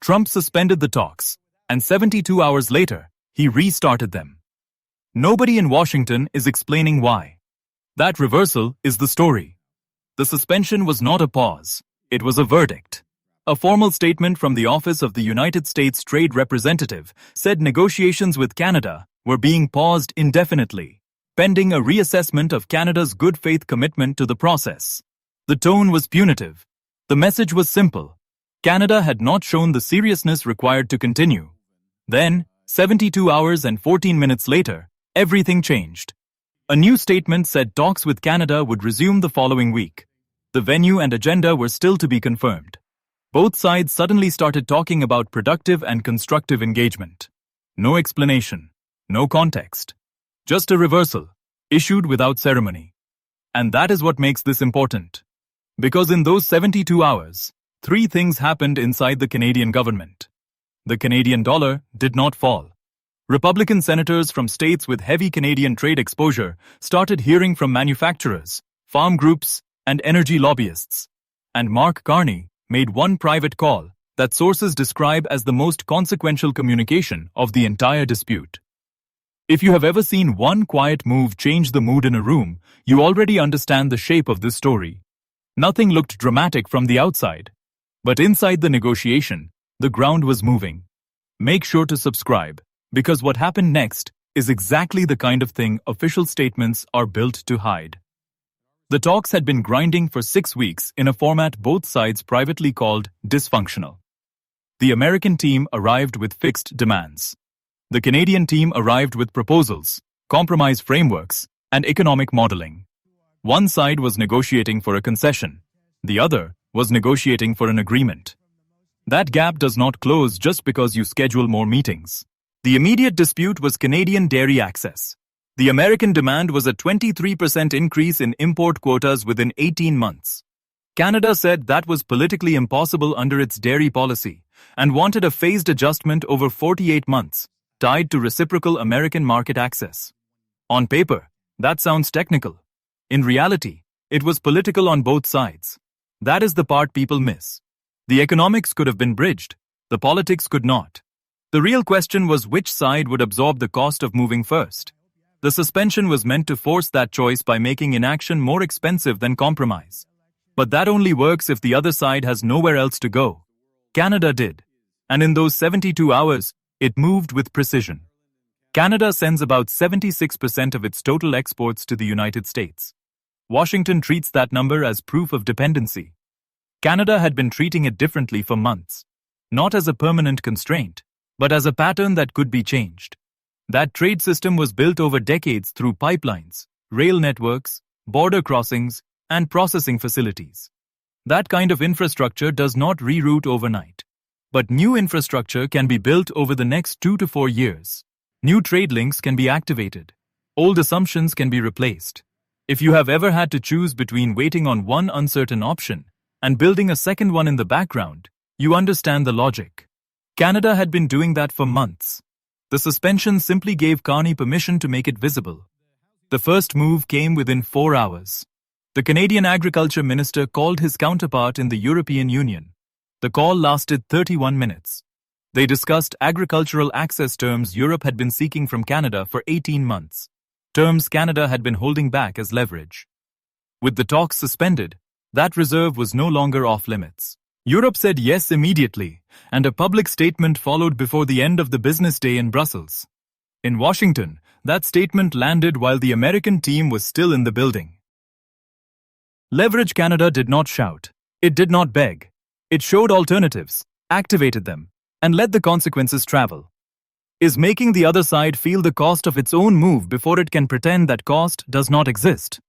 Trump suspended the talks, and 72 hours later, he restarted them. Nobody in Washington is explaining why. That reversal is the story. The suspension was not a pause, it was a verdict. A formal statement from the Office of the United States Trade Representative said negotiations with Canada were being paused indefinitely, pending a reassessment of Canada's good faith commitment to the process. The tone was punitive. The message was simple. Canada had not shown the seriousness required to continue. Then, 72 hours and 14 minutes later, everything changed. A new statement said talks with Canada would resume the following week. The venue and agenda were still to be confirmed. Both sides suddenly started talking about productive and constructive engagement. No explanation, no context. Just a reversal, issued without ceremony. And that is what makes this important. Because in those 72 hours, three things happened inside the Canadian government. The Canadian dollar did not fall. Republican senators from states with heavy Canadian trade exposure started hearing from manufacturers, farm groups, and energy lobbyists. And Mark Carney made one private call that sources describe as the most consequential communication of the entire dispute. If you have ever seen one quiet move change the mood in a room, you already understand the shape of this story. Nothing looked dramatic from the outside. But inside the negotiation, the ground was moving. Make sure to subscribe, because what happened next is exactly the kind of thing official statements are built to hide. The talks had been grinding for 6 weeks in a format both sides privately called dysfunctional. The American team arrived with fixed demands. The Canadian team arrived with proposals, compromise frameworks, and economic modeling. One side was negotiating for a concession. The other was negotiating for an agreement. That gap does not close just because you schedule more meetings. The immediate dispute was Canadian dairy access. The American demand was a 23% increase in import quotas within 18 months. Canada said that was politically impossible under its dairy policy and wanted a phased adjustment over 48 months, tied to reciprocal American market access. On paper, that sounds technical. In reality, it was political on both sides. That is the part people miss. The economics could have been bridged. The politics could not. The real question was which side would absorb the cost of moving first. The suspension was meant to force that choice by making inaction more expensive than compromise. But that only works if the other side has nowhere else to go. Canada did. And in those 72 hours, it moved with precision. Canada sends about 76% of its total exports to the United States. Washington treats that number as proof of dependency. Canada had been treating it differently for months. Not as a permanent constraint, but as a pattern that could be changed. That trade system was built over decades through pipelines, rail networks, border crossings, and processing facilities. That kind of infrastructure does not reroute overnight. But new infrastructure can be built over the next 2 to 4 years. New trade links can be activated. Old assumptions can be replaced. If you have ever had to choose between waiting on one uncertain option and building a second one in the background, you understand the logic. Canada had been doing that for months. The suspension simply gave Carney permission to make it visible. The first move came within 4 hours. The Canadian Agriculture Minister called his counterpart in the European Union. The call lasted 31 minutes. They discussed agricultural access terms Europe had been seeking from Canada for 18 months. Terms Canada had been holding back as leverage. With the talks suspended, that reserve was no longer off limits. Europe said yes immediately, and a public statement followed before the end of the business day in Brussels. In Washington, that statement landed while the American team was still in the building. Leverage Canada did not shout. It did not beg. It showed alternatives, activated them, and let the consequences travel. Is making the other side feel the cost of its own move before it can pretend that cost does not exist.